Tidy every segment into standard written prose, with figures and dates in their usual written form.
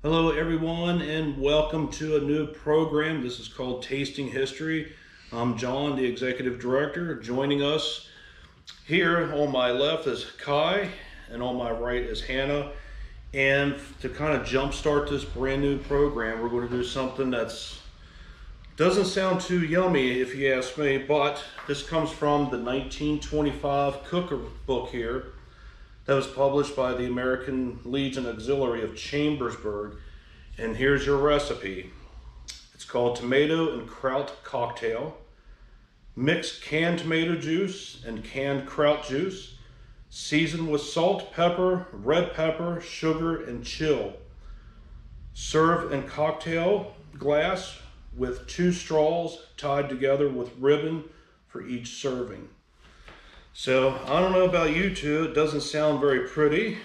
Hello everyone and welcome to a new program. This is called Tasting History. I'm John, the Executive Director. Joining us here on my left is Kai and on my right is Hannah. And to kind of jumpstart this brand new program, we're going to do something that's doesn't sound too yummy if you ask me, but this comes from the 1925 cookbook here that was published by the American Legion Auxiliary of Chambersburg. And here's your recipe. It's called Tomato and Kraut Cocktail. Mix canned tomato juice and canned kraut juice. Season with salt, pepper, red pepper, sugar, and chill. Serve in cocktail glass with 2 straws tied together with ribbon for each serving. So I don't know about you two, it doesn't sound very pretty,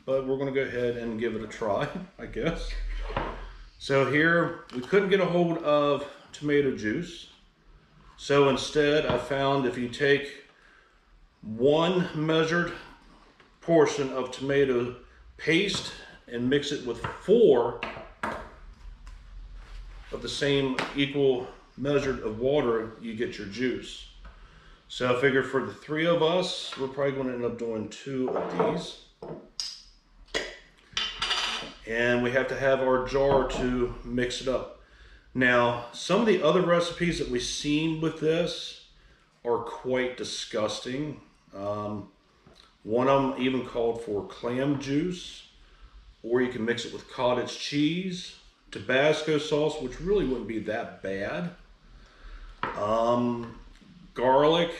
but we're going to go ahead and give it a try, I guess. So here, we couldn't get a hold of tomato juice. So instead, I found if you take 1 measured portion of tomato paste and mix it with 4 of the same equal measured of water, you get your juice. So I figured for the 3 of us, we're probably going to end up doing 2 of these. And we have to have our jar to mix it up. Now, some of the other recipes that we've seen with this are quite disgusting. One of them even called for clam juice, or you can mix it with cottage cheese, Tabasco sauce, which really wouldn't be that bad, garlic,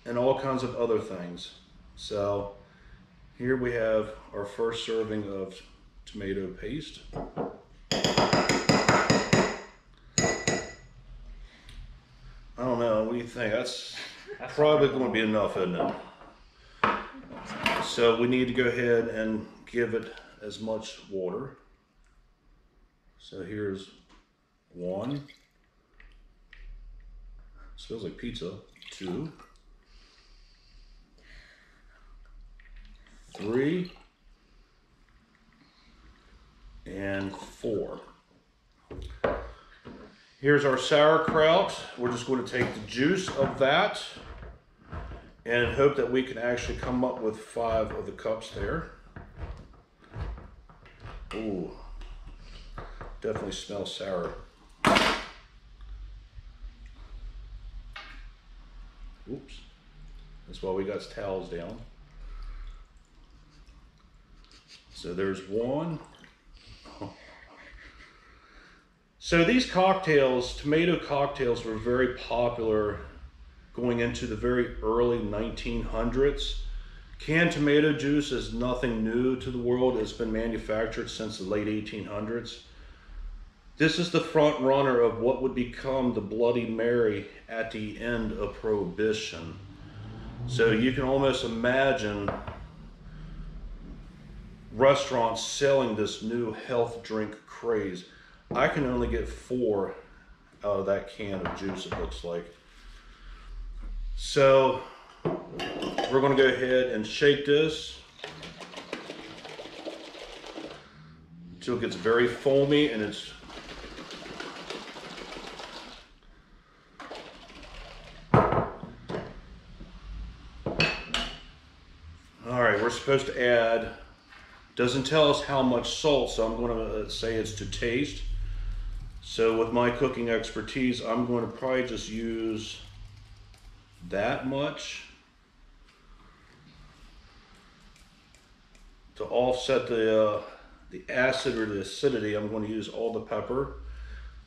and all kinds of other things. So here we have our first serving of tomato paste. I don't know, what do you think? That's probably going to be enough, isn't it? So we need to go ahead and give it as much water. So here's 1. Smells like pizza. 2. 3. And 4. Here's our sauerkraut. We're just going to take the juice of that and hope that we can actually come up with 5 of the cups there. Ooh, definitely smells sour. Oops, that's why we got towels down. So there's 1. So these cocktails, tomato cocktails, were very popular going into the very early 1900s. Canned tomato juice is nothing new to the world. It's been manufactured since the late 1800s. This is the front runner of what would become the Bloody Mary at the end of Prohibition. So you can almost imagine restaurants selling this new health drink craze. I can only get 4 out of that can of juice, it looks like. So we're going to go ahead and shake this until it gets very foamy and it's alright. We're supposed to add, doesn't tell us how much salt, so I'm going to say it's to taste. So with my cooking expertise, I'm going to probably just use that much to offset the acid or the acidity. I'm going to use all the pepper.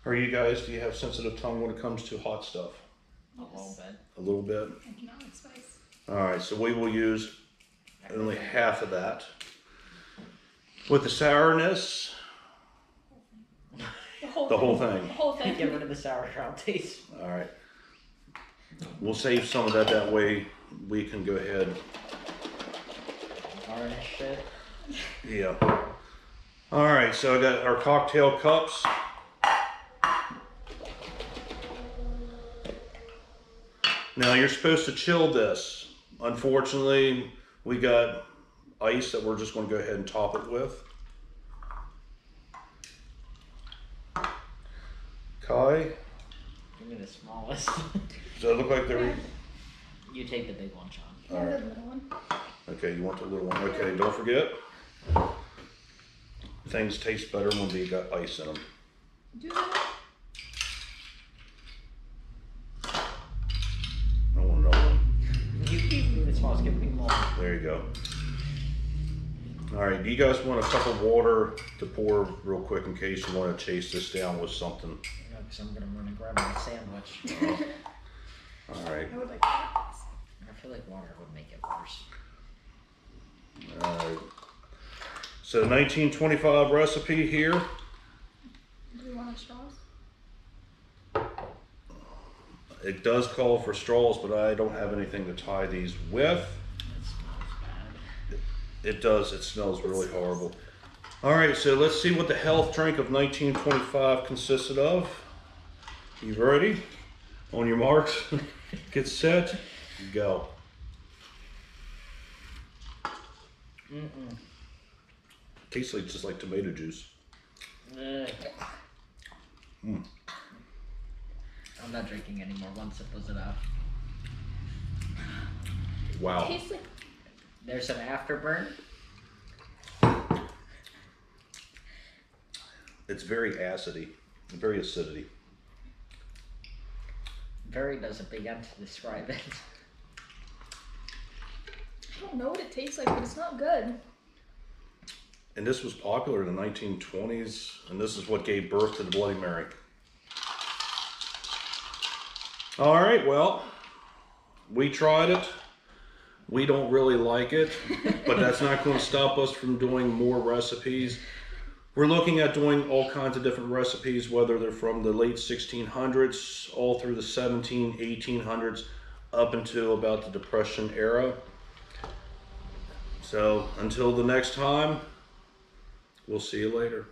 Are you guys, do you have sensitive tongue when it comes to hot stuff? A little bit. A little bit? I cannot like spice. All right, so we will use only half of that. With the sourness, The whole thing. The whole thing. Get rid of the sauerkraut taste. All right. We'll save some of that way we can go ahead. Garnish it. Yeah. All right, so I got our cocktail cups. Now you're supposed to chill this. Unfortunately, we got ice that we're just going to go ahead and top it with. Kai, Give me the smallest. does that look like they're... You take the big one, Sean. All right. The little one. Okay, you want the little one. Okay, don't forget. Things taste better when they got ice in them. Do that. I want another one. You keep me the smallest, give me more. There you go. All right, do you guys want a cup of water to pour real quick in case you want to chase this down with something? No, because I'm going to run and grab my sandwich. All right. I would like that. I feel like water would make it worse. All right. So 1925 recipe here. Do we want straws? It does call for straws, but I don't have anything to tie these with. That smells bad. It does, it smells really horrible. All right, so let's see what the health drink of 1925 consisted of. You ready? On your marks, get set, go. Tastes like just like tomato juice. I'm not drinking anymore. One sip was enough. Wow. Tastes like There's an afterburn. It's very acidy, very acidity. Very does a big M to describe it. I don't know what it tastes like, but it's not good. And this was popular in the 1920s, and this is what gave birth to the Bloody Mary. All right, well, we tried it. We don't really like it, but that's not going to stop us from doing more recipes. We're looking at doing all kinds of different recipes, whether they're from the late 1600s, all through the 1800s, up until about the Depression era. So until the next time, we'll see you later.